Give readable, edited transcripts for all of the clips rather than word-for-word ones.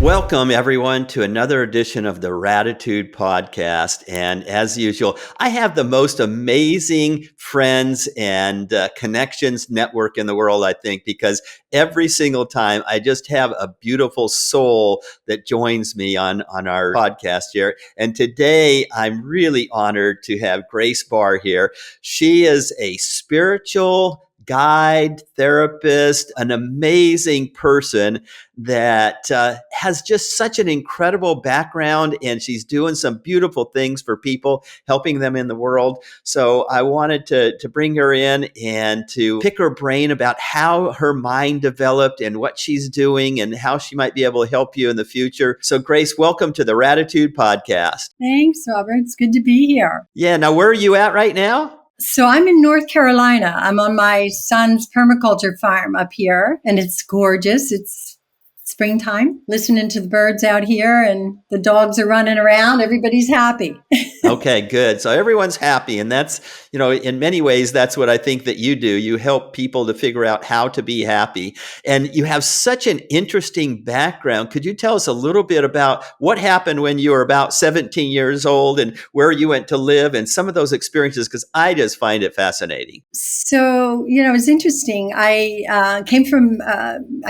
Welcome, everyone, to another edition of the Gratitude Podcast. And as usual, I have the most amazing friends and connections network in the world, I think, because every single time I just have a beautiful soul that joins me on our podcast here. And today, I'm really honored to have Grace Barr here. She is a spiritual guide, therapist, an amazing person that has just such an incredible background, and she's doing some beautiful things for people, helping them in the world. So I wanted to bring her in and to pick her brain about how her mind developed and what she's doing and how she might be able to help you in the future. So Grace, welcome to the Gratitude Podcast. Thanks, Robert. It's good to be here. Yeah. Now, where are you at right now? So I'm in North Carolina. I'm on my son's permaculture farm up here, and it's gorgeous. It's springtime, listening to the birds out here, and the dogs are running around. Everybody's happy. Okay, good. So everyone's happy. And that's, in many ways, that's what I think that you do. You help people to figure out how to be happy. And you have such an interesting background. Could you tell us a little bit about what happened when you were about 17 years old and where you went to live and some of those experiences? Because I just find it fascinating. So, it's interesting. I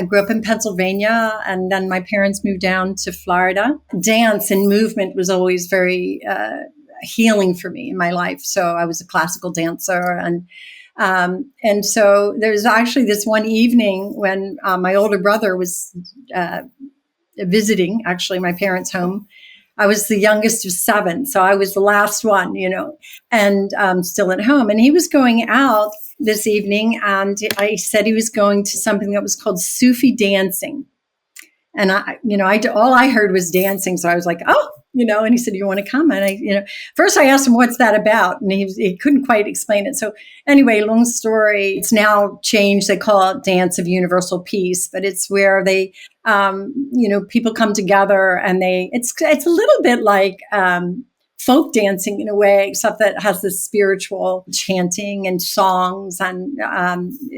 grew up in Pennsylvania, and then my parents moved down to Florida. Dance and movement was always very healing for me in my life. So I was a classical dancer, and so there's actually this one evening when my older brother was visiting, actually, my parents' home. I was the youngest of 7, so I was the last one, and still at home. And he was going out this evening, and I said he was going to something that was called Sufi dancing. And all I heard was dancing. So I was like, oh, and he said, you want to come? And first I asked him, what's that about? And he couldn't quite explain it. So anyway, long story, it's now changed. They call it Dance of Universal Peace, but it's where they, people come together and it's a little bit like, folk dancing in a way, except that it has this spiritual chanting and songs and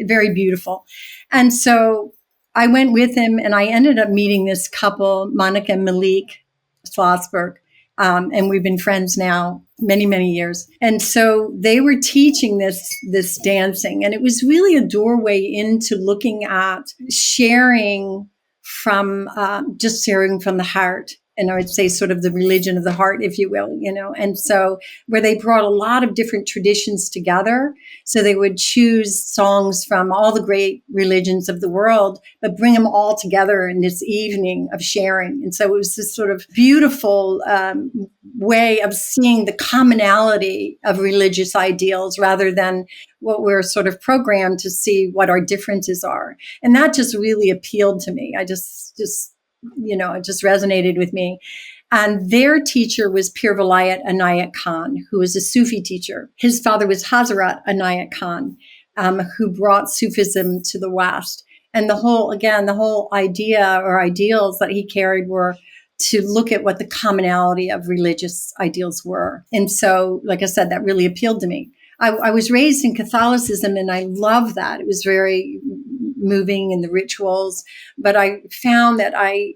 very beautiful. And so I went with him, and I ended up meeting this couple, Monica and Malik Schlossberg, and we've been friends now many, many years. And so they were teaching this dancing, and it was really a doorway into looking at sharing from the heart. And I would say sort of the religion of the heart, if you will, and so where they brought a lot of different traditions together. So they would choose songs from all the great religions of the world, but bring them all together in this evening of sharing. And so it was this sort of beautiful way of seeing the commonality of religious ideals rather than what we're sort of programmed to see what our differences are. And that just really appealed to me. It just resonated with me. And their teacher was Pir Vilayat Inayat Khan, who was a Sufi teacher. His father was Hazrat Inayat Khan, who brought Sufism to the West. And the whole idea or ideals that he carried were to look at what the commonality of religious ideals were. And so, like I said, that really appealed to me. I was raised in Catholicism, and I love that. It was very moving in the rituals, but I found that I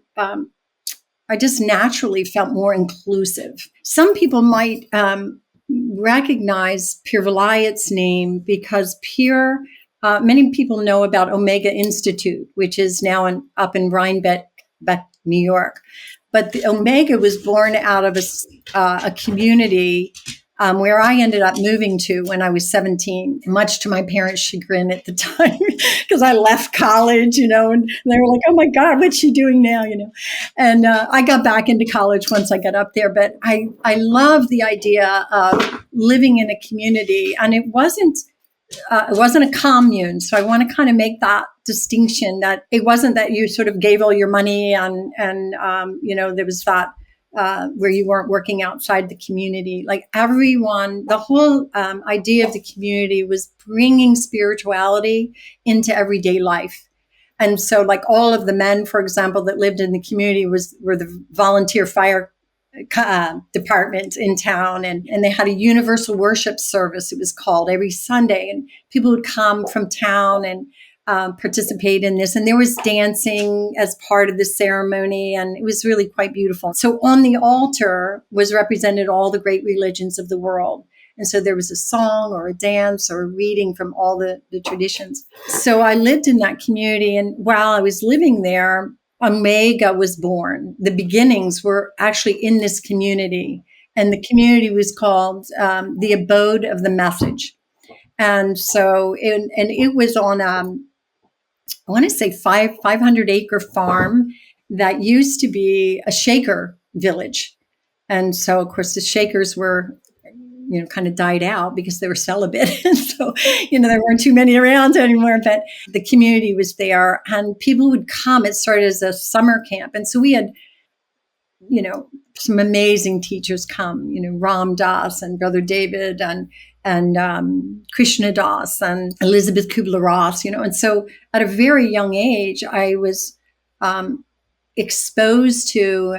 just naturally felt more inclusive. Some people might recognize Pir Vilayat's name because many people know about Omega Institute, which is now up in Rhinebeck, New York. But the Omega was born out of a community where I ended up moving to when I was 17, much to my parents' chagrin at the time, because I left college, and they were like, oh my God, what's she doing now, And I got back into college once I got up there, but I love the idea of living in a community, and it wasn't a commune. So I want to kind of make that distinction, that it wasn't that you sort of gave all your money and there was that where you weren't working outside the community. Like everyone, the whole idea of the community was bringing spirituality into everyday life. And so like all of the men, for example, that lived in the community were the volunteer fire department in town. And they had a universal worship service, it was called, every Sunday. And people would come from town and participate in this. And there was dancing as part of the ceremony, and it was really quite beautiful. So on the altar was represented all the great religions of the world. And so there was a song or a dance or a reading from all the traditions. So I lived in that community. And while I was living there, Omega was born. The beginnings were actually in this community. And the community was called the Abode of the Message. And so it was on, I want to say 500-acre farm that used to be a Shaker village. And so, of course, the Shakers were, kind of died out because they were celibate. And so, there weren't too many around anymore, but the community was there and people would come. It started as a summer camp. And so we had, some amazing teachers come, Ram Das and Brother David and Krishna Das and Elizabeth Kubler-Ross, and so at a very young age, I was exposed to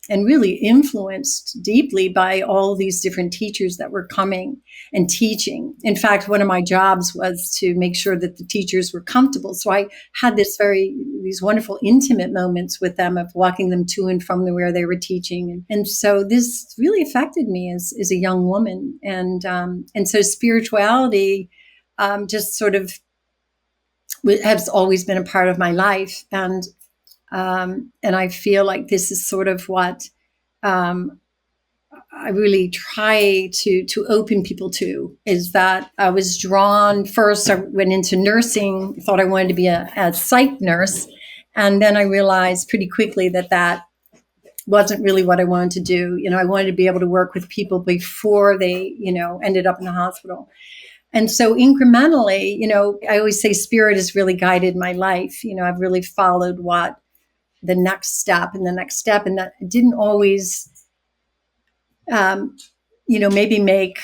and really influenced deeply by all these different teachers that were coming and teaching. In fact, one of my jobs was to make sure that the teachers were comfortable. So I had these wonderful intimate moments with them of walking them to and from where they were teaching. And so this really affected me as a young woman. And so spirituality just sort of has always been a part of my life. And I feel like this is sort of what I really try to open people to, is that I was drawn. First, I went into nursing, thought I wanted to be a psych nurse. And then I realized pretty quickly that wasn't really what I wanted to do. I wanted to be able to work with people before they, ended up in the hospital. And so incrementally, I always say spirit has really guided my life. I've really followed what the next step and the next step. And that didn't always, maybe make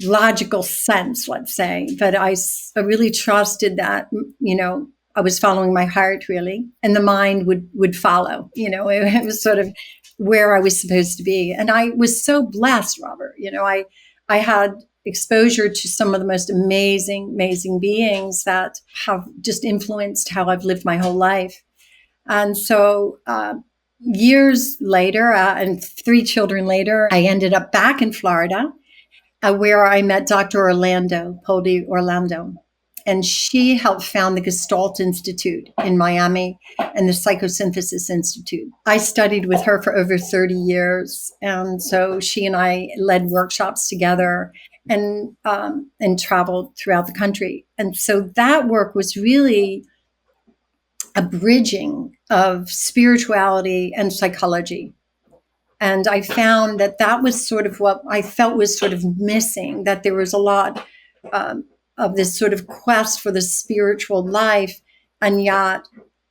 logical sense, let's say. But I really trusted that, I was following my heart really, and the mind would follow. It was sort of where I was supposed to be. And I was so blessed, Robert. I had exposure to some of the most amazing beings that have just influenced how I've lived my whole life. And so years later, and 3 children later, I ended up back in Florida, where I met Dr. Poldi Orlando. And she helped found the Gestalt Institute in Miami and the Psychosynthesis Institute. I studied with her for over 30 years. And so she and I led workshops together and traveled throughout the country. And so that work was really a bridging of spirituality and psychology. And I found that was sort of what I felt was sort of missing, that there was a lot of this sort of quest for the spiritual life. And yet,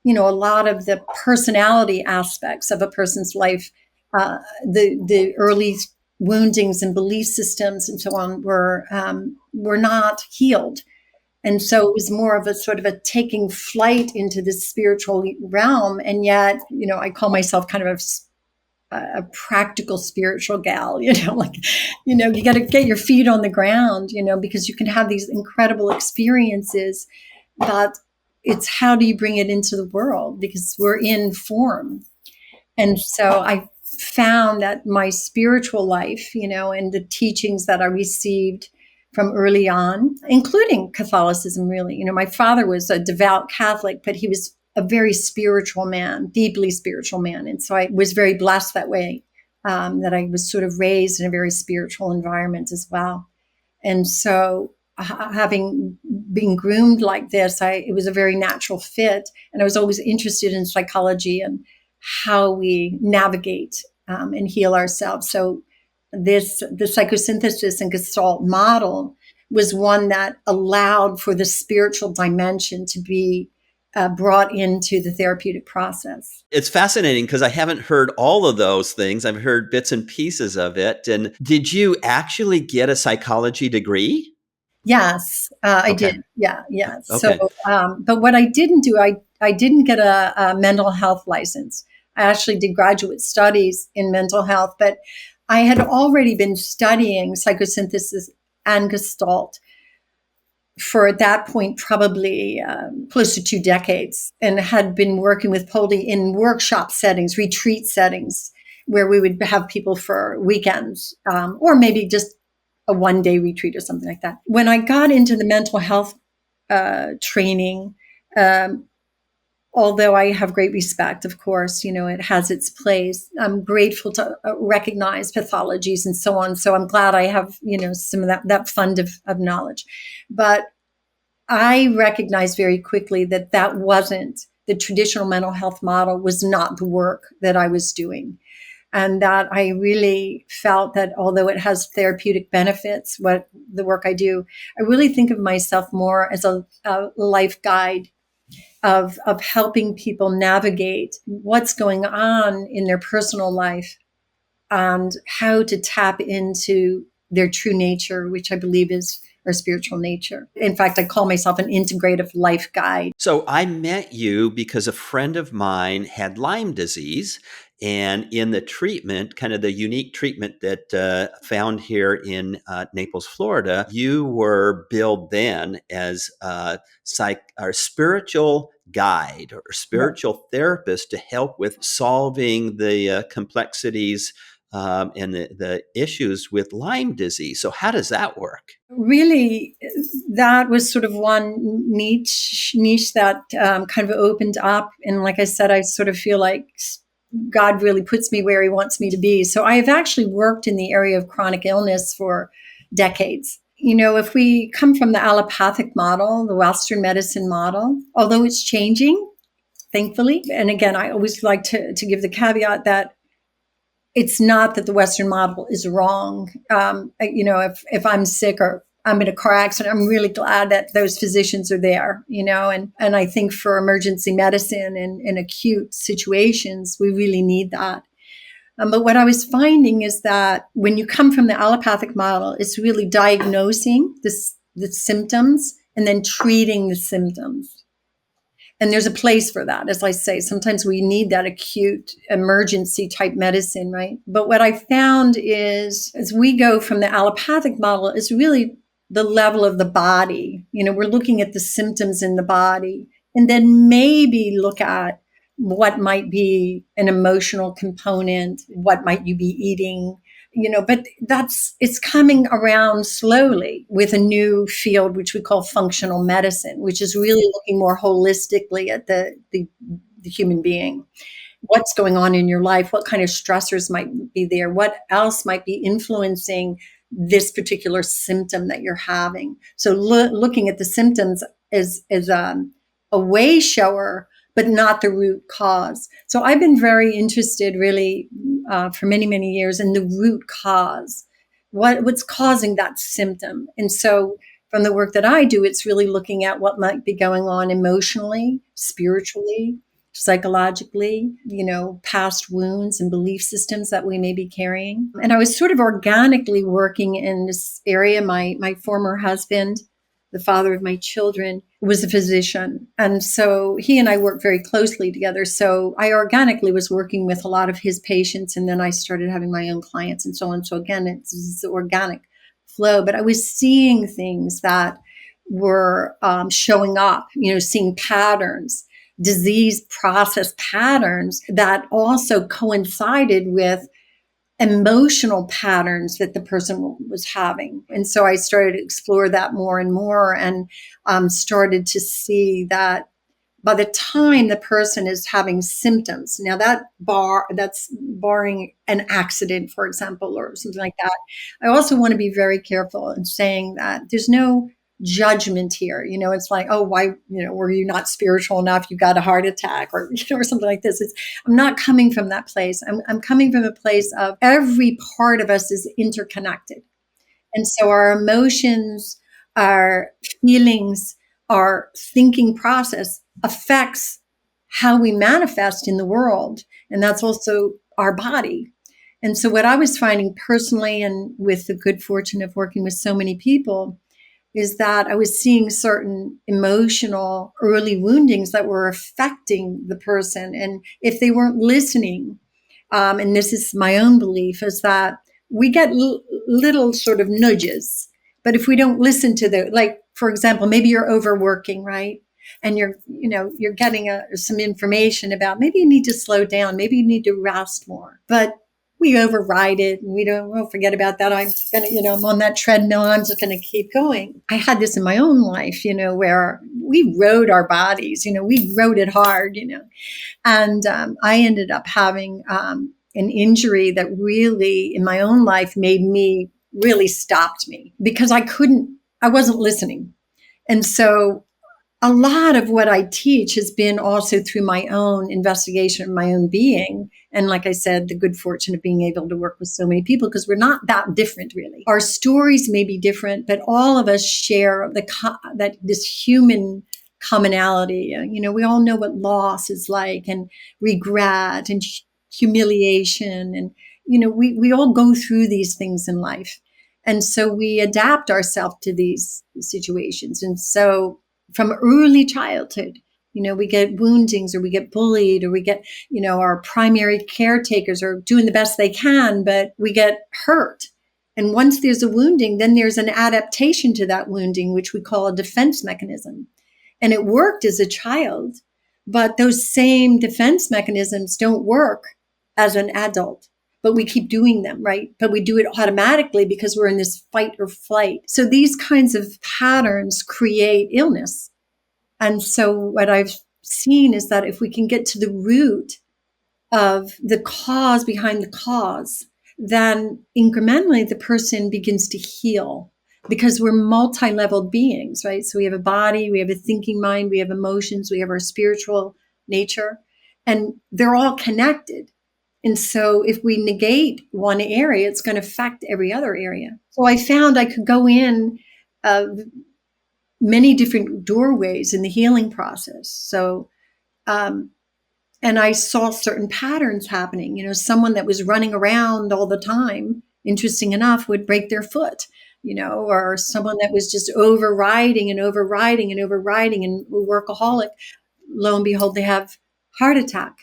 a lot of the personality aspects of a person's life, the early woundings and belief systems and so on were not healed. And so it was more of a sort of a taking flight into the spiritual realm. And yet, I call myself kind of a practical spiritual gal, you got to get your feet on the ground, because you can have these incredible experiences, but it's how do you bring it into the world, because we're in form. And so I found that my spiritual life, and the teachings that I received from early on, including Catholicism, really. My father was a devout Catholic, but he was a very spiritual man, deeply spiritual man. And so I was very blessed that way, that I was sort of raised in a very spiritual environment as well. And so having been groomed like this, it was a very natural fit. And I was always interested in psychology and how we navigate and heal ourselves. So the psychosynthesis and Gestalt model was one that allowed for the spiritual dimension to be brought into the therapeutic process. It's fascinating because I haven't heard all of those things. I've heard bits and pieces of it. And did you actually get a psychology degree? Yes, I did. Yeah. Okay. So, but what I didn't do, I didn't get a mental health license. I actually did graduate studies in mental health, but I had already been studying psychosynthesis and Gestalt for at that point, probably close to 2 decades, and had been working with Poldy in workshop settings, retreat settings, where we would have people for weekends, or maybe just a one-day retreat or something like that. When I got into the mental health training, although I have great respect, of course, it has its place. I'm grateful to recognize pathologies and so on. So I'm glad I have, some of that fund of knowledge. But I recognized very quickly that wasn't the traditional mental health model, was not the work that I was doing. And that I really felt that although it has therapeutic benefits, what the work I do, I really think of myself more as a life guide of helping people navigate what's going on in their personal life and how to tap into their true nature, which I believe is our spiritual nature. In fact, I call myself an integrative life guide. So I met you because a friend of mine had Lyme disease. And in the treatment, kind of the unique treatment that found here in Naples, Florida, you were billed then as a spiritual guide or spiritual therapist to help with solving the complexities and the issues with Lyme disease. So how does that work? Really, that was sort of one niche that kind of opened up. And like I said, I sort of feel like God really puts me where he wants me to be. So I've actually worked in the area of chronic illness for decades. If we come from the allopathic model, the Western medicine model, although it's changing, thankfully. And again, I always like to give the caveat that it's not that the Western model is wrong. If I'm sick or I'm in a car accident, I'm really glad that those physicians are there, and I think for emergency medicine and in acute situations, we really need that. But what I was finding is that when you come from the allopathic model, it's really diagnosing the symptoms and then treating the symptoms. And there's a place for that. As I say, sometimes we need that acute emergency type medicine, right? But what I found is as we go from the allopathic model, it's really the level of the body. We're looking at the symptoms in the body and then maybe look at what might be an emotional component, what might you be eating, but it's coming around slowly with a new field, which we call functional medicine, which is really looking more holistically at the human being. What's going on in your life? What kind of stressors might be there? What else might be influencing this particular symptom that you're having? So looking at the symptoms is a way shower, but not the root cause. So I've been very interested really for many, many years in the root cause, what's causing that symptom. And so from the work that I do, it's really looking at what might be going on emotionally, spiritually, psychologically, past wounds and belief systems that we may be carrying. And I was sort of organically working in this area. My former husband, the father of my children, was a physician. And so he and I worked very closely together. So I organically was working with a lot of his patients, and then I started having my own clients and so on. So again, it's organic flow. But I was seeing things that were showing up, seeing patterns, disease process patterns that also coincided with emotional patterns that the person was having. And so I started to explore that more and more and started to see that by the time the person is having symptoms, now that's barring an accident, for example, or something like that. I also want to be very careful in saying that there's no judgment here. It's like, oh, why, were you not spiritual enough? You got a heart attack or, or something like this. I'm not coming from that place. I'm coming from a place of every part of us is interconnected. And so our emotions, our feelings, our thinking process affects how we manifest in the world. And that's also our body. And so what I was finding personally, and with the good fortune of working with so many people, is that I was seeing certain emotional early woundings that were affecting the person. And if they weren't listening, and this is my own belief, is that we get little sort of nudges. But if we don't listen to for example, maybe you're overworking, right? And you're getting some information about maybe you need to slow down, maybe you need to rest more, but we override it and we don't, oh, forget about that. I'm going to, I'm on that treadmill. I'm just going to keep going. I had this in my own life, where we rode our bodies, we rode it hard, and I ended up having an injury that really in my own life really stopped me because I wasn't listening. And so a lot of what I teach has been also through my own investigation of my own being. And like I said, the good fortune of being able to work with so many people because we're not that different, really. Our stories may be different, but all of us share this human commonality. We all know what loss is like and regret and humiliation. And, we all go through these things in life. And so we adapt ourselves to these situations. And so from early childhood, we get woundings or we get bullied or we get, our primary caretakers are doing the best they can, but we get hurt. And once there's a wounding, then there's an adaptation to that wounding, which we call a defense mechanism. And it worked as a child, but those same defense mechanisms don't work as an adult. But we keep doing them, right? But we do it automatically because we're in this fight or flight. So these kinds of patterns create illness. And so what I've seen is that if we can get to the root of the cause behind the cause, then incrementally the person begins to heal because we're multi-leveled beings, right? So we have a body, we have a thinking mind, we have emotions, we have our spiritual nature, and they're all connected. And so if we negate one area, it's going to affect every other area. So I found I could go in many different doorways in the healing process. So, and I saw certain patterns happening. Someone that was running around all the time, interesting enough, would break their foot, or someone that was just overriding and overriding and overriding and workaholic, lo and behold, they have heart attack.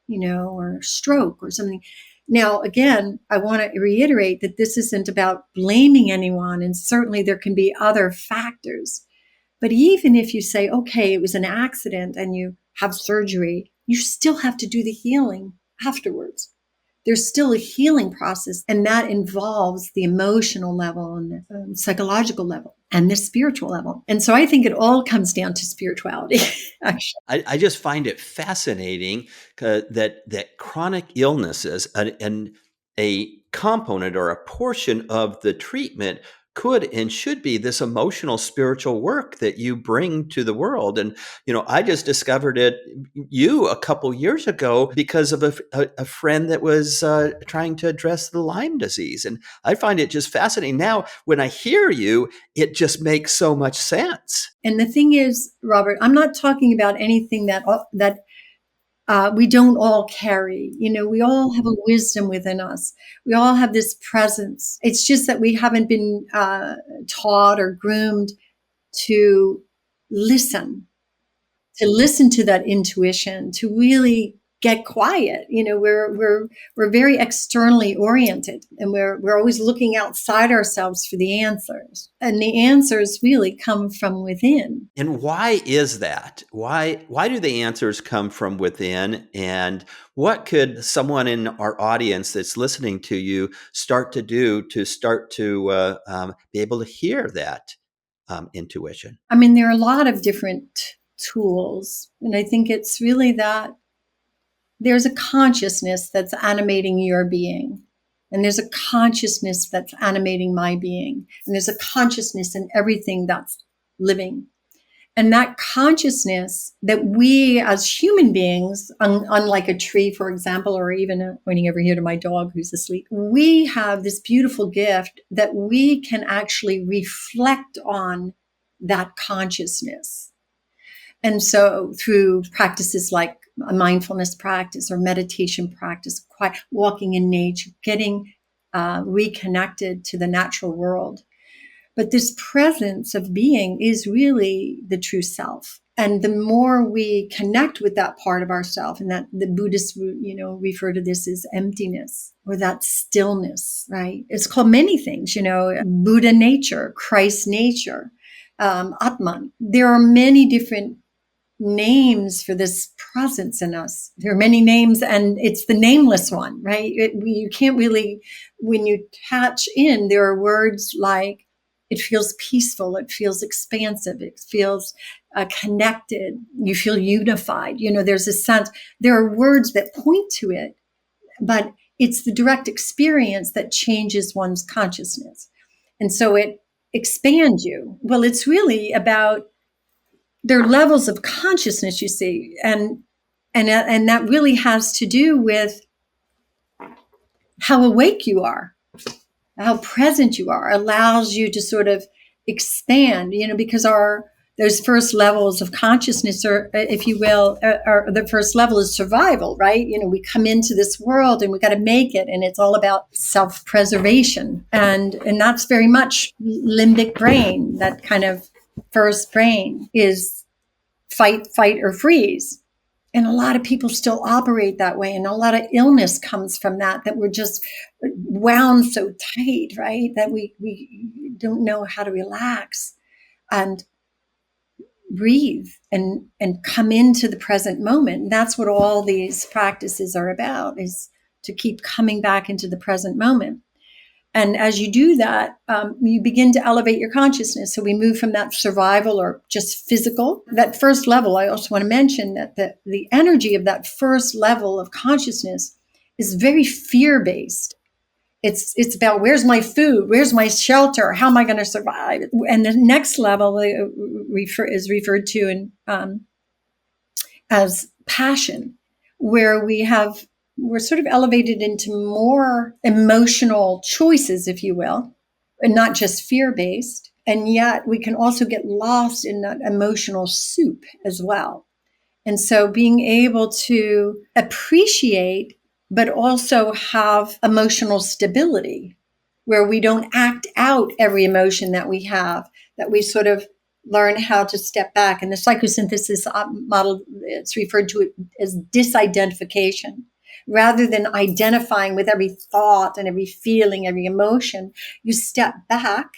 Or stroke or something. Now, again, I want to reiterate that this isn't about blaming anyone. And certainly there can be other factors. But even if you say, okay, it was an accident and you have surgery, you still have to do the healing afterwards. There's still a healing process, and that involves the emotional level and the psychological level and the spiritual level. And so I think it all comes down to spirituality, actually. I just find it fascinating that chronic illnesses and a component or a portion of the treatment could and should be this emotional spiritual work that you bring to the world. And I just discovered you a couple years ago because of a friend that was trying to address the Lyme disease. And I find it just fascinating. Now when I hear you, it just makes so much sense. And the thing is, Robert, I'm not talking about anything that we don't all carry. We all have a wisdom within us. We all have this presence. It's just that we haven't been taught or groomed to listen to that intuition, to really get quiet. We're very externally oriented, and we're always looking outside ourselves for the answers. And the answers really come from within. And why is that? Why do the answers come from within? And what could someone in our audience that's listening to you start to do to start to be able to hear that intuition? I mean, there are a lot of different tools, and I think it's really that there's a consciousness that's animating your being, and there's a consciousness that's animating my being, and there's a consciousness in everything that's living. And that consciousness that we as human beings, unlike a tree, for example, or even pointing over here to my dog who's asleep, we have this beautiful gift that we can actually reflect on that consciousness. And so through practices like a mindfulness practice or meditation practice, quiet, walking in nature, getting reconnected to the natural world. But this presence of being is really the true self. And the more we connect with that part of ourself, and that the Buddhists, refer to this as emptiness or that stillness, right? It's called many things, Buddha nature, Christ nature. Atman. There are many different names for this presence in us. There are many names, and it's the nameless one, right? You can't really, when you attach in, there are words like it feels peaceful, it feels expansive, it feels connected, you feel unified. There's a sense, there are words that point to it, but it's the direct experience that changes one's consciousness. And so it expands you. Well, it's really about, there are levels of consciousness, you see, and that really has to do with how awake you are, how present you are, allows you to sort of expand, because those first levels of consciousness, or if you will, are the first level is survival, right? We come into this world and we got to make it, and it's all about self-preservation, and that's very much limbic brain. That kind of first brain is fight, or freeze. And a lot of people still operate that way. And a lot of illness comes from that we're just wound so tight, right? That we don't know how to relax and breathe and come into the present moment. And that's what all these practices are about, is to keep coming back into the present moment. And as you do that, you begin to elevate your consciousness. So we move from that survival or just physical. That first level, I also want to mention that the energy of that first level of consciousness is very fear-based. It's about, where's my food? Where's my shelter? How am I going to survive? And the next level is referred to as passion, where we're sort of elevated into more emotional choices, if you will, and not just fear-based. And yet we can also get lost in that emotional soup as well. And so being able to appreciate, but also have emotional stability, where we don't act out every emotion that we have, that we sort of learn how to step back. And the psychosynthesis model, it's referred to as disidentification. Rather than identifying with every thought and every feeling, every emotion, you step back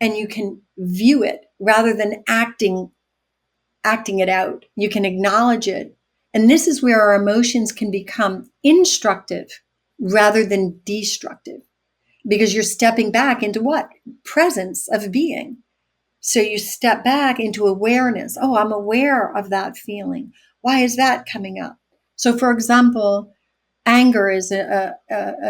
and you can view it rather than acting it out. You can acknowledge it. And this is where our emotions can become instructive rather than destructive, because you're stepping back into what? Presence of being. So you step back into awareness. Oh, I'm aware of that feeling. Why is that coming up? So for example, anger is an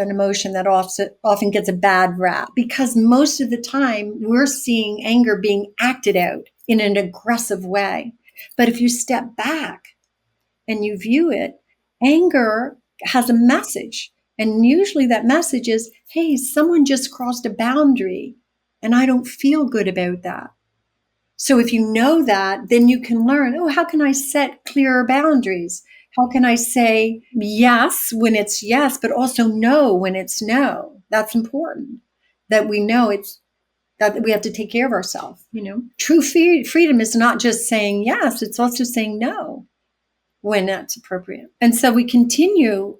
emotion that often gets a bad rap, because most of the time we're seeing anger being acted out in an aggressive way. But if you step back and you view it, anger has a message. And usually that message is, hey, someone just crossed a boundary and I don't feel good about that. So if you know that, then you can learn, oh, how can I set clearer boundaries? How can I say yes when it's yes, but also no when it's no? That's important, that we know that we have to take care of ourselves. True freedom is not just saying yes, it's also saying no when that's appropriate. And so we continue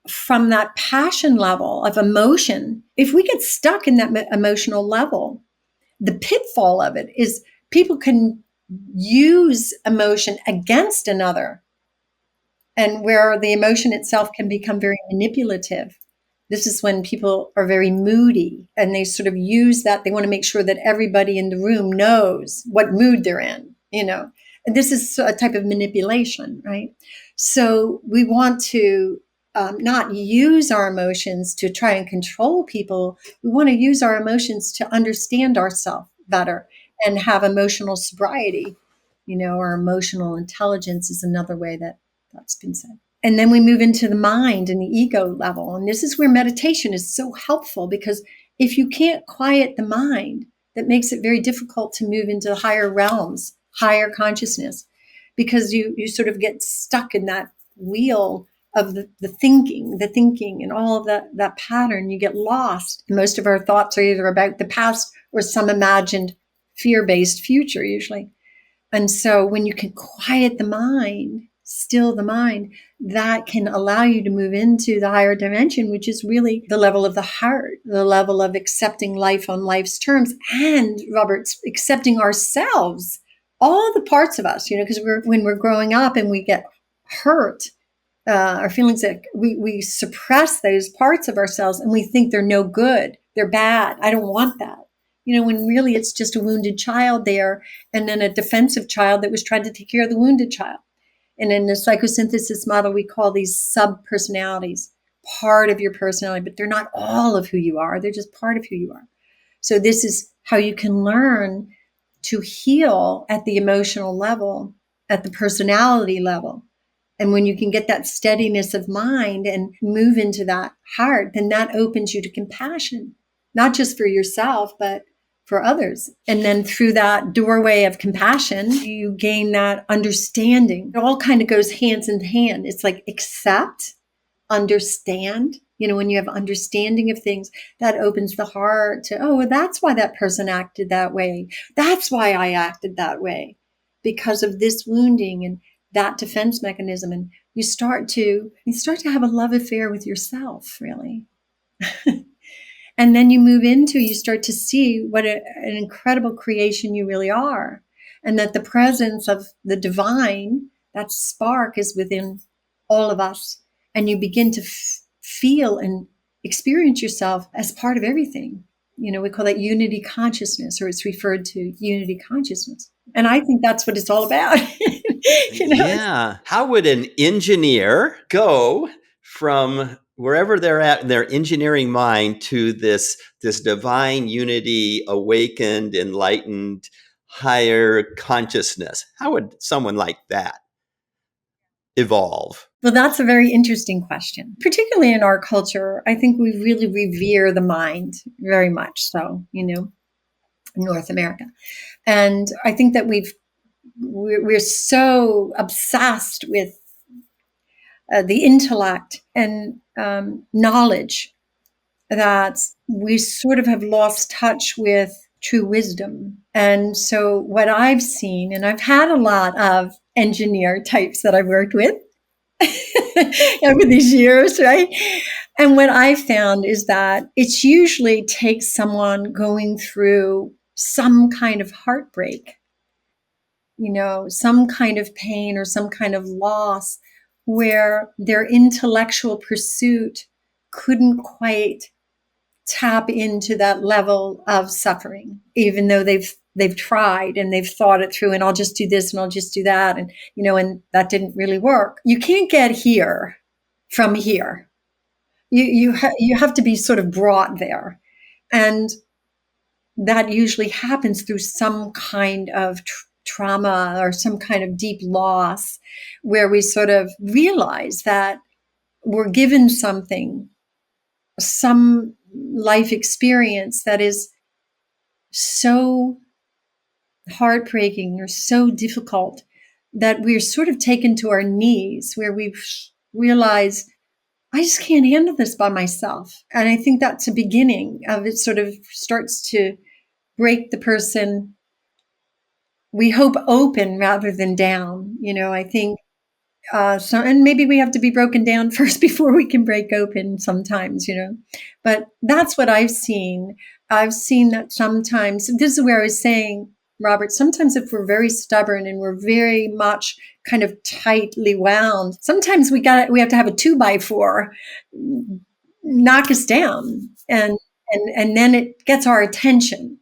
from that passion level of emotion. If we get stuck in that emotional level, the pitfall of it is people can use emotion against another, and where the emotion itself can become very manipulative. This is when people are very moody and they sort of use that. They want to make sure that everybody in the room knows what mood they're in, And this is a type of manipulation, right? So we want to not use our emotions to try and control people. We want to use our emotions to understand ourselves better and have emotional sobriety. Or emotional intelligence is another way that's been said. And then we move into the mind and the ego level. And this is where meditation is so helpful, because if you can't quiet the mind, that makes it very difficult to move into higher realms, higher consciousness, because you sort of get stuck in that wheel of the thinking and all of that pattern. You get lost. Most of our thoughts are either about the past or some imagined fear-based future, usually. And so when you can quiet the mind, still the mind, that can allow you to move into the higher dimension, which is really the level of the heart, the level of accepting life on life's terms. And Robert's accepting ourselves, all the parts of us, because when we're growing up and we get hurt, our feelings that we suppress those parts of ourselves and we think they're no good, they're bad. I don't want that. When really it's just a wounded child there, and then a defensive child that was trying to take care of the wounded child. And in the psychosynthesis model, we call these sub-personalities, part of your personality, but they're not all of who you are. They're just part of who you are. So this is how you can learn to heal at the emotional level, at the personality level. And when you can get that steadiness of mind and move into that heart, then that opens you to compassion, not just for yourself, but for others. And then through that doorway of compassion, you gain that understanding. It all kind of goes hands in hand. It's like accept, understand. When you have understanding of things, that opens the heart to, oh, well, that's why that person acted that way. That's why I acted that way, because of this wounding and that defense mechanism. And you start to have a love affair with yourself, really. And then you start to see what an incredible creation you really are. And that the presence of the divine, that spark, is within all of us. And you begin to feel and experience yourself as part of everything. We call that unity consciousness, or it's referred to unity consciousness. And I think that's what it's all about. Yeah. How would an engineer go from wherever they're at in their engineering mind to this divine unity, awakened, enlightened, higher consciousness? How would someone like that evolve? Well, that's a very interesting question. Particularly in our culture, I think we really revere the mind very much so, in North America. And I think that we're so obsessed with the intellect and knowledge that we sort of have lost touch with true wisdom. And so what I've seen, and I've had a lot of engineer types that I've worked with over these years, right? And what I found is that it usually takes someone going through some kind of heartbreak, some kind of pain or some kind of loss, where their intellectual pursuit couldn't quite tap into that level of suffering, even though they've tried and they've thought it through, and I'll just do this and I'll just do that. And, and that didn't really work. You can't get here from here. You have to be sort of brought there. And that usually happens through some kind of trauma or some kind of deep loss, where we sort of realize that we're given something, some life experience that is so heartbreaking or so difficult that we're sort of taken to our knees, where we realize, I just can't handle this by myself. And I think that's a beginning of it. Sort of starts to break the person, we hope, open rather than down. I think and maybe we have to be broken down first before we can break open sometimes, but that's what I've seen. I've seen that sometimes, this is where I was saying, Robert, sometimes if we're very stubborn and we're very much kind of tightly wound, sometimes we have to have a 2x4 knock us down, and then it gets our attention.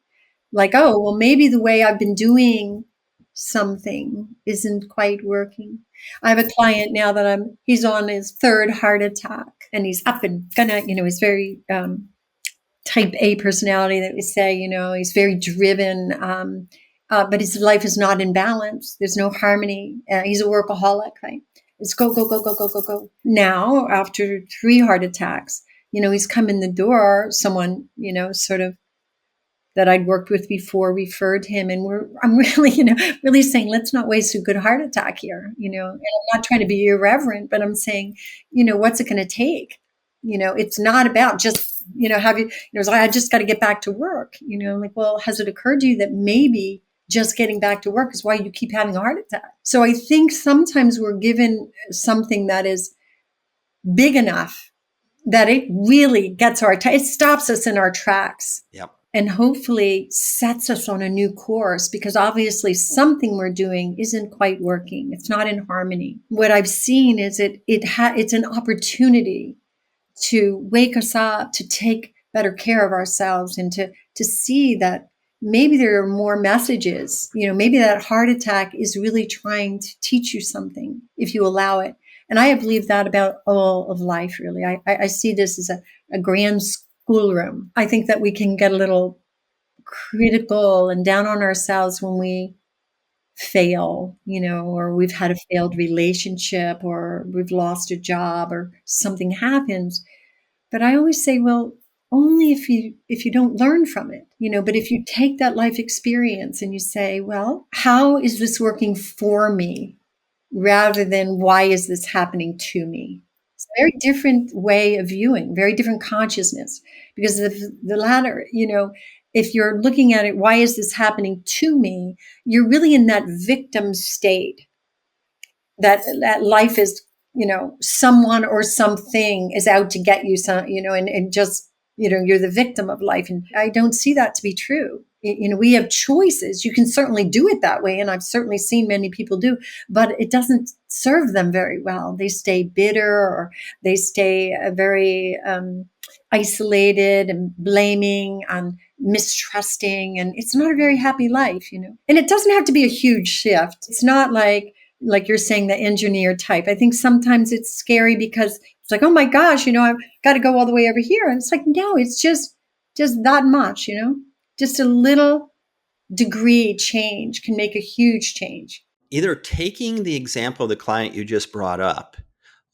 Like, oh, well, maybe the way I've been doing something isn't quite working. I have a client now that he's on his third heart attack, and he's up and gonna, he's very type A personality, that we say, he's very driven, but his life is not in balance. There's no harmony. He's a workaholic, right? It's go, go, go, go, go, go, go. Now, after 3 heart attacks, he's come in the door, someone, sort of that I'd worked with before referred him, and I'm really, really saying, let's not waste a good heart attack here, and I'm not trying to be irreverent, but I'm saying, what's it going to take? It's not about just, it's like, I just got to get back to work, like, well, has it occurred to you that maybe just getting back to work is why you keep having a heart attack. So I think sometimes we're given something that is big enough that it really gets it stops us in our tracks. Yep. And hopefully sets us on a new course, because obviously something we're doing isn't quite working. It's not in harmony. What I've seen is it's an opportunity to wake us up, to take better care of ourselves, and to see that maybe there are more messages. Maybe that heart attack is really trying to teach you something if you allow it. And I believe that about all of life, really. I see this as a grand schoolroom. I think that we can get a little critical and down on ourselves when we fail, or we've had a failed relationship, or we've lost a job, or something happens. But I always say, well, only if you don't learn from it, but if you take that life experience and you say, well, how is this working for me, rather than why is this happening to me? It's a very different way of viewing, very different consciousness, because the latter, if you're looking at it, why is this happening to me? You're really in that victim state, that life is, someone or something is out to get you, and just, you're the victim of life. And I don't see that to be true. We have choices. You can certainly do it that way. And I've certainly seen many people do, but it doesn't serve them very well. They stay bitter, or they stay very isolated and blaming and mistrusting. And it's not a very happy life, and it doesn't have to be a huge shift. It's not like you're saying, the engineer type. I think sometimes it's scary because it's like, oh my gosh, I've got to go all the way over here. And it's like, no, it's just that much, just a little degree change can make a huge change. Either taking the example of the client you just brought up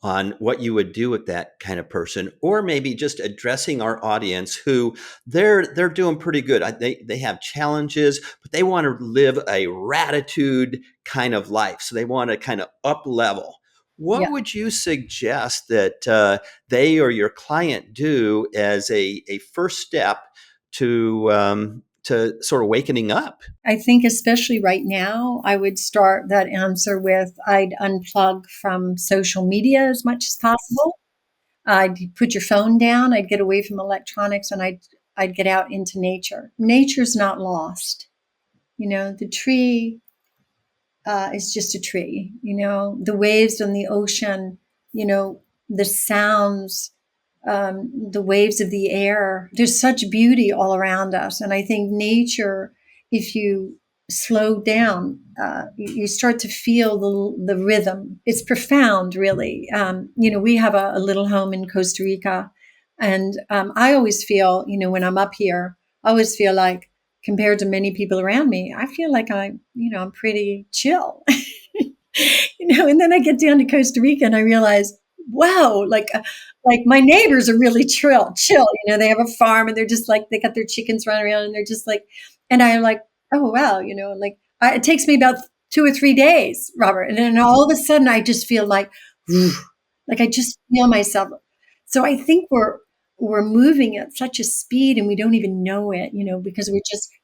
on what you would do with that kind of person, or maybe just addressing our audience who they're doing pretty good. They have challenges, but they want to live a gratitude kind of life. So they want to kind of up level. What Yeah. would you suggest that they or your client do as a first step to sort of wakening up? I think especially right now, I would start that answer with, I'd unplug from social media as much as possible. I'd put your phone down. I'd get away from electronics, and I'd get out into nature. Nature's not lost. The tree is just a tree. The waves on the ocean, the sounds, the waves of the air. There's such beauty all around us. And I think nature, if you slow down, you start to feel the rhythm. It's profound, really. We have a little home in Costa Rica. And I always feel, when I'm up here, I always feel like, compared to many people around me, I feel like I'm pretty chill. And then I get down to Costa Rica and I realize, wow, like my neighbors are really chill. They have a farm and they're just like, they got their chickens running around and they're just like, and I'm like, oh, wow, it takes me about 2 or 3 days, Robert. And then all of a sudden I just feel like I just feel myself. So I think we're moving at such a speed and we don't even know it, because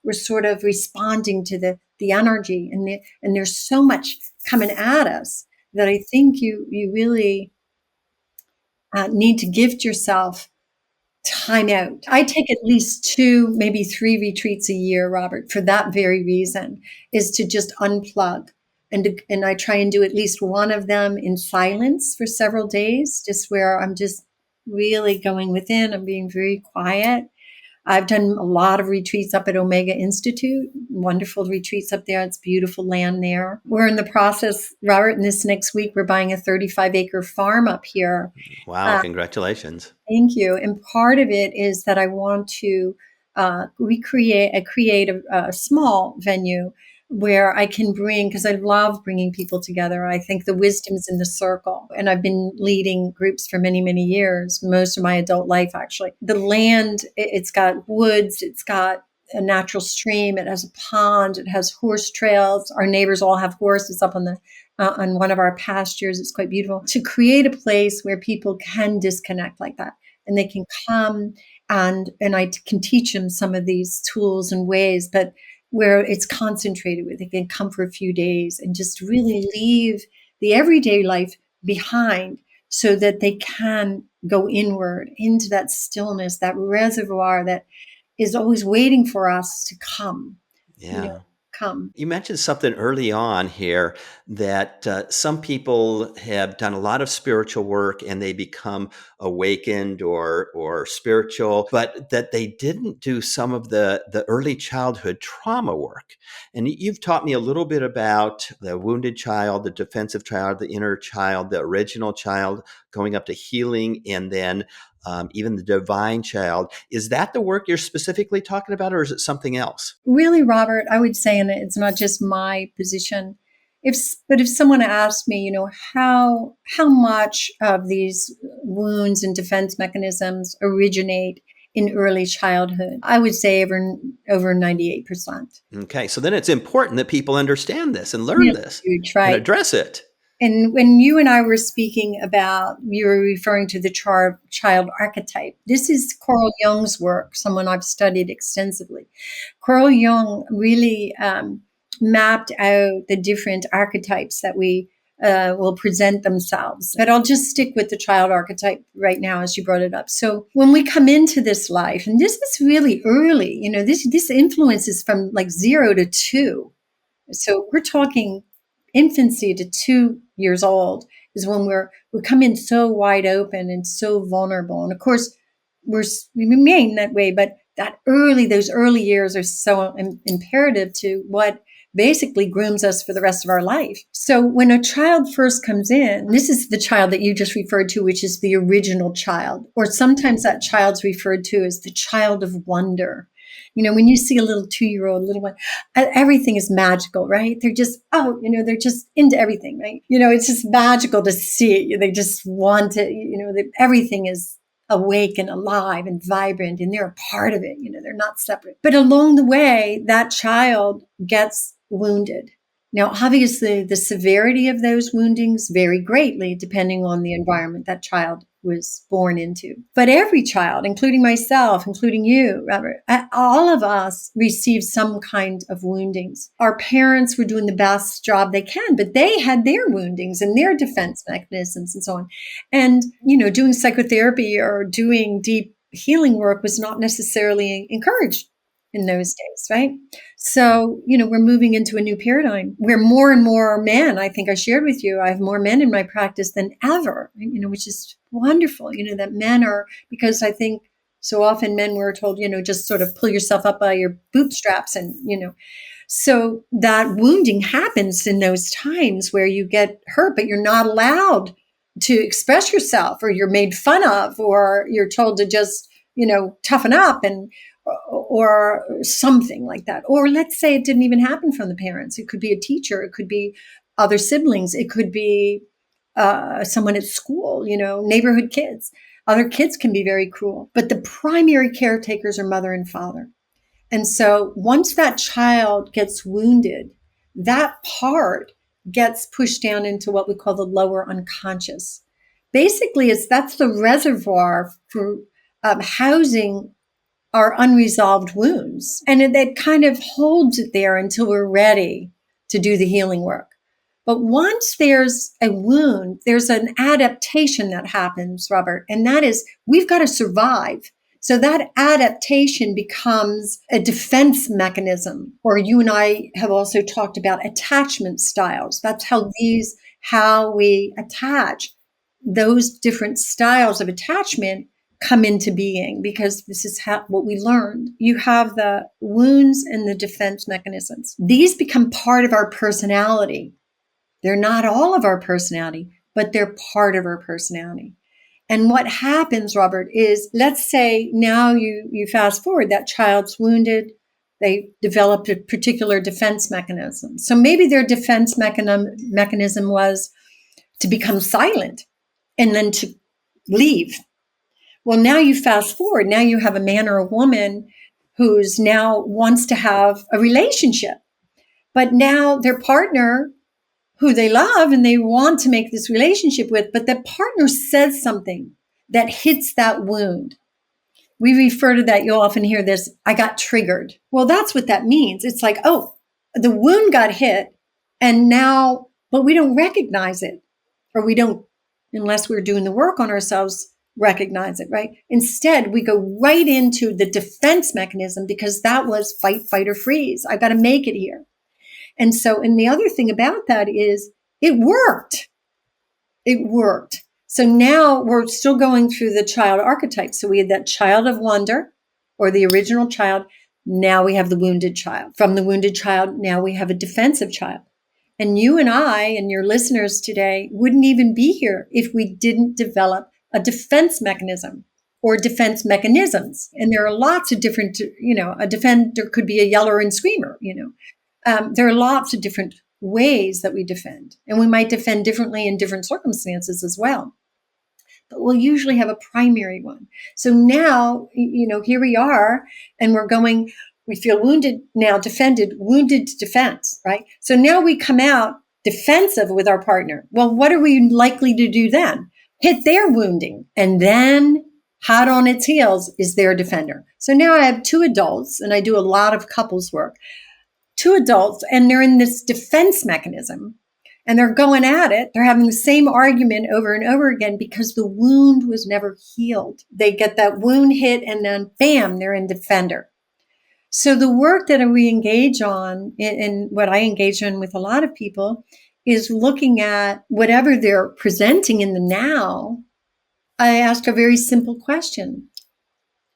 we're sort of responding to the energy, and there's so much coming at us that I think you really need to gift yourself time out. I take at least 2, maybe 3 retreats a year, Robert, for that very reason, is to just unplug. And I try and do at least one of them in silence for several days, just where I'm just really going within. I'm being very quiet. I've done a lot of retreats up at Omega Institute, wonderful retreats up there. It's beautiful land there. We're in the process, Robert, and this next week, we're buying a 35-acre farm up here. Wow, congratulations. Thank you. And part of it is that I want to create a small venue where I can bring, because I love bringing people together. I think the wisdom's in the circle. And I've been leading groups for many, many years, most of my adult life, actually. The land, it's got woods, it's got a natural stream, it has a pond, it has horse trails. Our neighbors all have horses up on one of our pastures. It's quite beautiful. To create a place where people can disconnect like that, and they can come and I can teach them some of these tools and ways, but where it's concentrated with. They can come for a few days and just really leave the everyday life behind so that they can go inward into that stillness, that reservoir that is always waiting for us to come, Yeah. come. You mentioned something early on here that some people have done a lot of spiritual work and they become awakened or spiritual, but that they didn't do some of the early childhood trauma work. And you've taught me a little bit about the wounded child, the defensive child, the inner child, the original child, going up to healing, and then even the divine child. Is that the work you're specifically talking about, or is it something else? Really, Robert, I would say, and it's not just my position. But if someone asked me, how much of these wounds and defense mechanisms originate in early childhood, I would say over 98%. Okay, so then it's important that people understand this and learn Yeah, this huge, and right? address it. And when you and I were speaking about, you were referring to the child archetype. This is Carl Jung's work, someone I've studied extensively. Carl Jung really mapped out the different archetypes that we will present themselves. But I'll just stick with the child archetype right now as you brought it up. So when we come into this life, and this is really early, this influence is from like 0 to 2. So we're talking infancy to 2 years old is when we come in so wide open and so vulnerable. And of course, we remain that way, but those early years are so imperative to what basically grooms us for the rest of our life. So when a child first comes in, this is the child that you just referred to, which is the original child, or sometimes that child's referred to as the child of wonder. When you see a little 2-year-old, little one, everything is magical, right? They're just, they're just into everything, right? It's just magical to see. They just want to, everything is awake and alive and vibrant, and they're a part of it. They're not separate. But along the way, that child gets wounded. Now, obviously, the severity of those woundings vary greatly depending on the environment that child was born into. But every child, including myself, including you, Robert, all of us receive some kind of woundings. Our parents were doing the best job they can, but they had their woundings and their defense mechanisms and so on. And, doing psychotherapy or doing deep healing work was not necessarily encouraged in those days, right? So, we're moving into a new paradigm where more and more men, I think I shared with you, I have more men in my practice than ever, which is wonderful, that men are, because I think so often men were told, just sort of pull yourself up by your bootstraps and, so that wounding happens in those times where you get hurt, but you're not allowed to express yourself, or you're made fun of, or you're told to just, toughen up or something like that. Or let's say it didn't even happen from the parents. It could be a teacher. It could be other siblings. It could be someone at school, neighborhood kids. Other kids can be very cruel. But the primary caretakers are mother and father. And so once that child gets wounded, that part gets pushed down into what we call the lower unconscious. Basically, that's the reservoir for housing our unresolved wounds. And it kind of holds it there until we're ready to do the healing work. But once there's a wound, there's an adaptation that happens, Robert, and that is we've got to survive. So that adaptation becomes a defense mechanism, or you and I have also talked about attachment styles. That's how we attach. Those different styles of attachment come into being because this is what we learned. You have the wounds and the defense mechanisms. These become part of our personality. They're not all of our personality, but they're part of our personality. And what happens, Robert, is let's say now you fast forward, that child's wounded. They developed a particular defense mechanism. So maybe their defense mechanism was to become silent and then to leave. Well, now you fast forward. Now you have a man or a woman who's now wants to have a relationship. But now their partner, who they love and they want to make this relationship with, but the partner says something that hits that wound. We refer to that. You'll often hear this, I got triggered. Well, that's what that means. It's like, oh, the wound got hit and now, but we don't recognize it, or we don't, unless we're doing the work on ourselves, recognize it, right? Instead, we go right into the defense mechanism because that was fight, fight, or freeze. I got to make it here. And so, and the other thing about that is it worked. It worked. So now we're still going through the child archetype. So we had that child of wonder, or the original child. Now we have the wounded child. From the wounded child, now we have a defensive child. And you and I and your listeners today wouldn't even be here if we didn't develop a defense mechanism or defense mechanisms. And there are lots of different, a defender could be a yeller and screamer, there are lots of different ways that we defend, and we might defend differently in different circumstances as well. But we'll usually have a primary one. So now, here we are, and we feel wounded, now defended, wounded to defense, right? So now we come out defensive with our partner. Well, what are we likely to do then? Hit their wounding, and then hot on its heels is their defender. So now I have two adults, and I do a lot of couples work. Two adults, and they're in this defense mechanism, and they're going at it. They're having the same argument over and over again because the wound was never healed. They get that wound hit, and then bam, they're in defender. So the work that we engage on, and what I engage in with a lot of people, is looking at whatever they're presenting in the now. I ask a very simple question.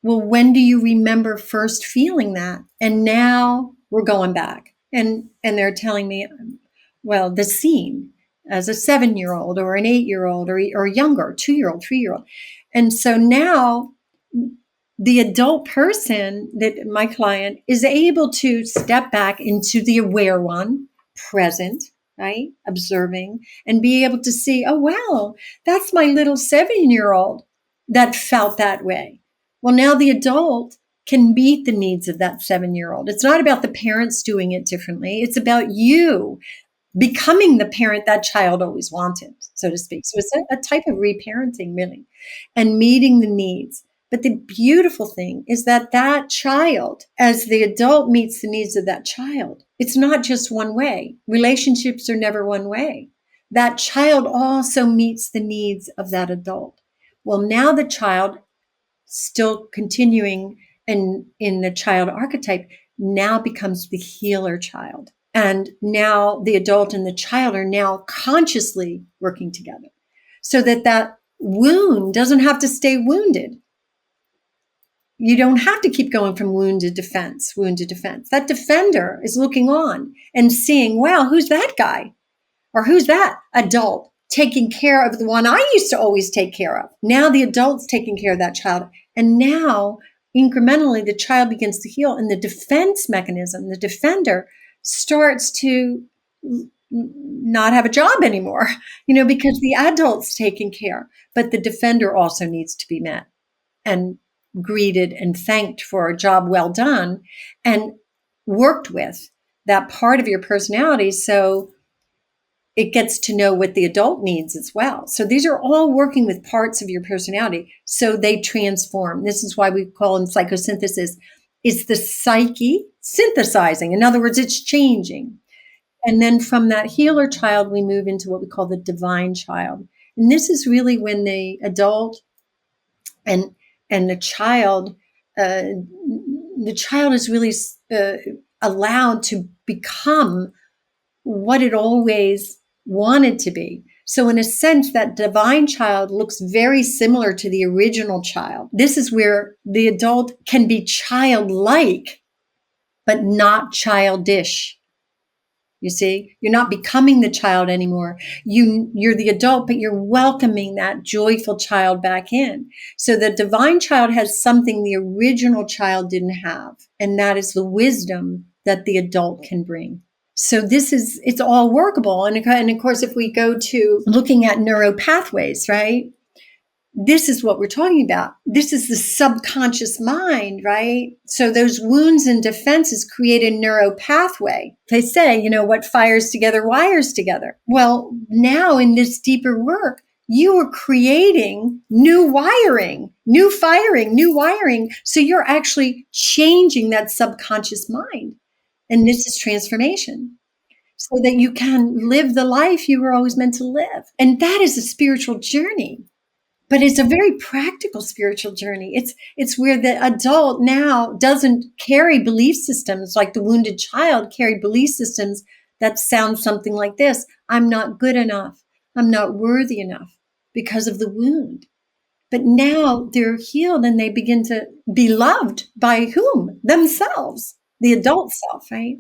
Well, when do you remember first feeling that? And now we're going back. And they're telling me, well, the scene as a 7-year-old or an 8-year-old or younger, 2-year-old, 3-year-old. And so now the adult person, that my client, is able to step back into the aware one, present, right? Observing, and be able to see, oh, wow, that's my little 7-year-old that felt that way. Well, now the adult can meet the needs of that 7-year-old. It's not about the parents doing it differently. It's about you becoming the parent that child always wanted, so to speak. So it's a type of reparenting, really, and meeting the needs. But the beautiful thing is that child, as the adult meets the needs of that child, it's not just one way. Relationships are never one way. That child also meets the needs of that adult. Well, now the child, still continuing in the child archetype, now becomes the healer child. And now the adult and the child are now consciously working together so that wound doesn't have to stay wounded. You don't have to keep going from wound to defense. That defender is looking on and seeing, wow, who's that guy? Or who's that adult taking care of the one I used to always take care of? Now the adult's taking care of that child. And now incrementally the child begins to heal, and the defense mechanism, the defender, starts to not have a job anymore, because the adult's taking care. But the defender also needs to be met and greeted and thanked for a job well done and worked with, that part of your personality, so it gets to know what the adult needs as well. So these are all working with parts of your personality so they transform. This is why we call in psychosynthesis, it's the psyche synthesizing. In other words, it's changing. And then from that healer child, we move into what we call the divine child. And this is really when the adult and the child is really allowed to become what it always wanted to be. So in a sense, that divine child looks very similar to the original child. This is where the adult can be childlike, but not childish. You see, you're not becoming the child anymore. You're the adult, but you're welcoming that joyful child back in. So the divine child has something the original child didn't have, and that is the wisdom that the adult can bring. So it's all workable. And of course, if we go to looking at neuropathways, right? This is what we're talking about. This is the subconscious mind, right? So those wounds and defenses create a neuropathway. They say, what fires together wires together. Well, now in this deeper work, you are creating new wiring, new firing, new wiring. So you're actually changing that subconscious mind. And this is transformation so that you can live the life you were always meant to live. And that is a spiritual journey. But it's a very practical spiritual journey. It's where the adult now doesn't carry belief systems like the wounded child carried belief systems that sound something like this. I'm not good enough. I'm not worthy enough because of the wound. But now they're healed and they begin to be loved by whom? Themselves, the adult self, right?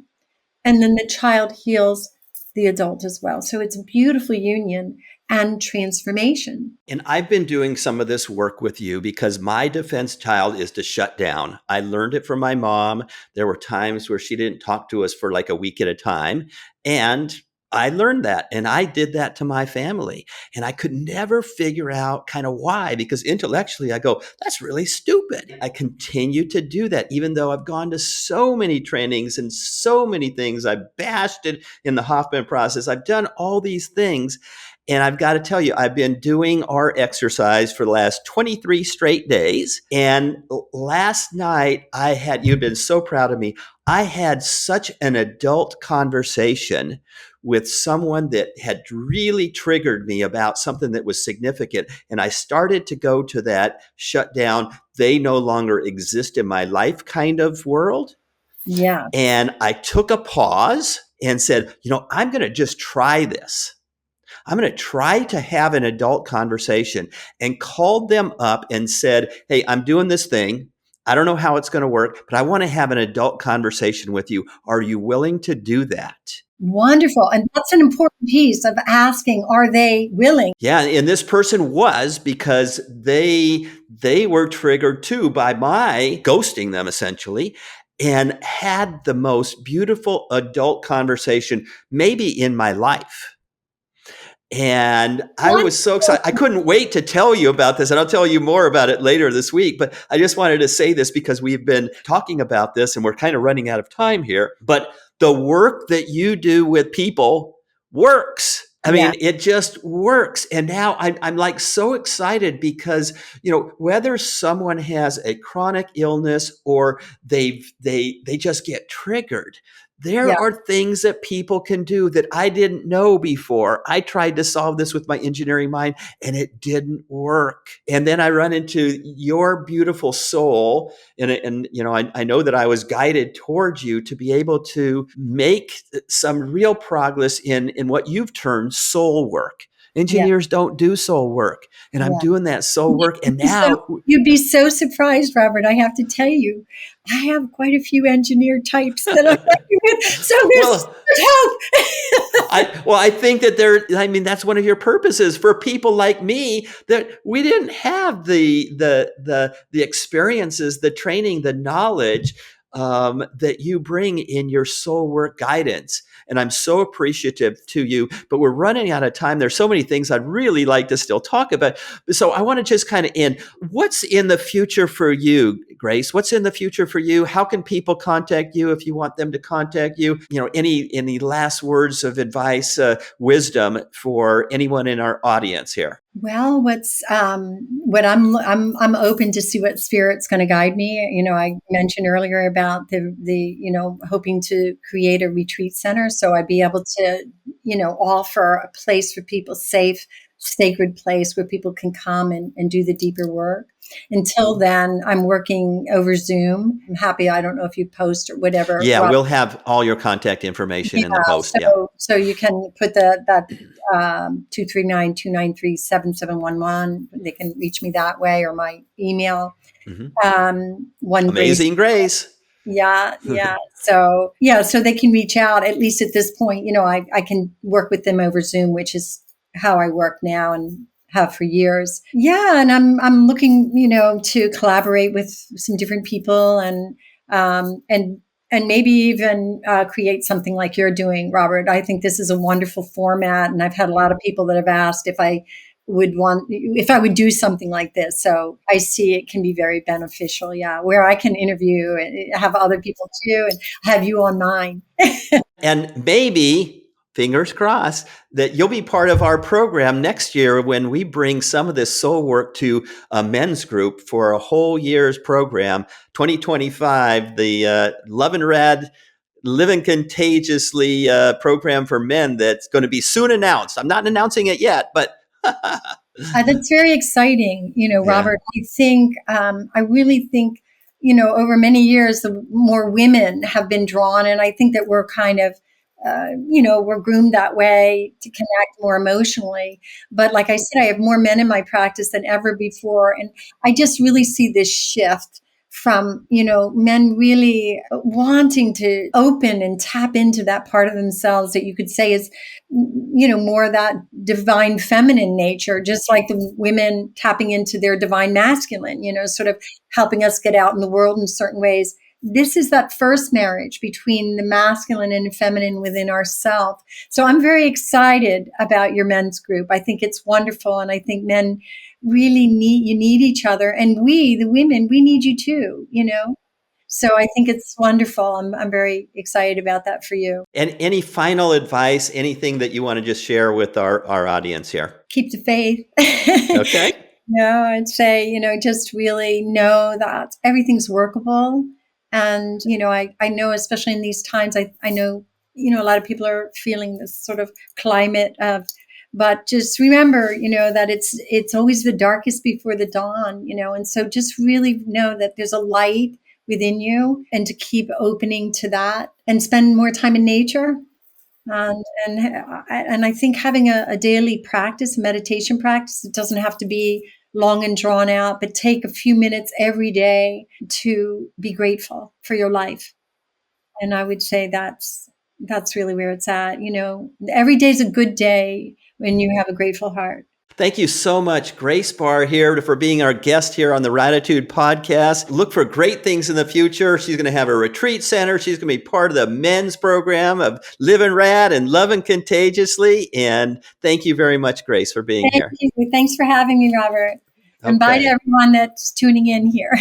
And then the child heals the adult as well. So it's a beautiful union and transformation. And I've been doing some of this work with you because my defense child is to shut down. I learned it from my mom. There were times where she didn't talk to us for like a week at a time. And I learned that, and I did that to my family. And I could never figure out kind of why, because intellectually I go, that's really stupid. I continue to do that, even though I've gone to so many trainings and so many things. I've bashed it in the Hoffman process. I've done all these things. And I've got to tell you, I've been doing our exercise for the last 23 straight days. And last night you've been so proud of me. I had such an adult conversation with someone that had really triggered me about something that was significant. And I started to go to that shut down, they no longer exist in my life kind of world. Yeah. And I took a pause and said, I'm going to just try this. I'm going to try to have an adult conversation, and called them up and said, hey, I'm doing this thing. I don't know how it's going to work, but I want to have an adult conversation with you. Are you willing to do that? Wonderful. And that's an important piece of asking, are they willing? Yeah. And this person was, because they were triggered too by my ghosting them essentially, and had the most beautiful adult conversation maybe in my life. And I was so excited. I couldn't wait to tell you about this. And I'll tell you more about it later this week. But I just wanted to say this because we've been talking about this and we're kind of running out of time here. But the work that you do with people works. I mean, it just works. And now I'm like so excited because, whether someone has a chronic illness or they just get triggered, there are things that people can do that I didn't know before. I tried to solve this with my engineering mind and it didn't work. And then I run into your beautiful soul. And I know that I was guided towards you to be able to make some real progress in what you've termed soul work. Engineers don't do soul work. And I'm doing that soul work. And now you'd be so surprised, Robert. I have to tell you, I have quite a few engineer types that I'm working with. So there's hope. I think that that's one of your purposes for people like me, that we didn't have the experiences, the training, the knowledge that you bring in your soul work guidance. And I'm so appreciative to you, but we're running out of time. There's so many things I'd really like to still talk about. So I want to just kind of end. What's in the future for you, Grace? What's in the future for you? How can people contact you if you want them to contact you? Any last words of advice, wisdom for anyone in our audience here? Well, what I'm open to see what spirit's going to guide me. I mentioned earlier about the hoping to create a retreat center, so I'd be able to offer a place for people, safe, sacred place where people can come and do the deeper work. Until then, I'm working over Zoom. I'm happy. I don't know if you post or whatever. Yeah, we'll have all your contact information in the post. So you can put that 239-293-7711. They can reach me that way, or my email. Amazing Grace. Yeah. So they can reach out. At least at this point, I can work with them over Zoom, which is how I work now and have for years. Yeah, and I'm looking, to collaborate with some different people and maybe even create something like you're doing, Robert. I think this is a wonderful format, and I've had a lot of people that have asked if I would do something like this. So I see it can be very beneficial. Yeah, where I can interview and have other people too, and have you on mine. And maybe fingers crossed, that you'll be part of our program next year when we bring some of this soul work to a men's group for a whole year's program. 2025, the Love and Rad Living Contagiously program for men that's going to be soon announced. I'm not announcing it yet, but that's very exciting, yeah. Robert. I really think, over many years, the more women have been drawn, and I think that we're kind of, we're groomed that way to connect more emotionally. But like I said, I have more men in my practice than ever before, and I just really see this shift from, men really wanting to open and tap into that part of themselves that you could say is, more of that divine feminine nature, just like the women tapping into their divine masculine, sort of helping us get out in the world in certain ways. This is that first marriage between the masculine and feminine within ourselves. So I'm very excited about your men's group. I think it's wonderful. And I think men really need each other. And we, the women, we need you too, So I think it's wonderful. I'm very excited about that for you. And any final advice, anything that you want to just share with our audience here? Keep the faith. Okay. No, I'd say, just really know that everything's workable. And, I know, especially in these times, I know, a lot of people are feeling this sort of climate of, but just remember, that it's always the darkest before the dawn, and so just really know that there's a light within you, and to keep opening to that and spend more time in nature. And I think having a daily practice, meditation practice, it doesn't have to be long and drawn out, but take a few minutes every day to be grateful for your life. And I would say that's really where it's at. Every day's a good day when you have a grateful heart. Thank you so much, Grace Barr, here for being our guest here on the Raditude podcast. Look for great things in the future. She's going to have a retreat center. She's going to be part of the men's program of Living Rad and Loving Contagiously. And thank you very much, Grace, for being Thank here. you. Thanks for having me, Robert. And bye to Okay. everyone that's tuning in here.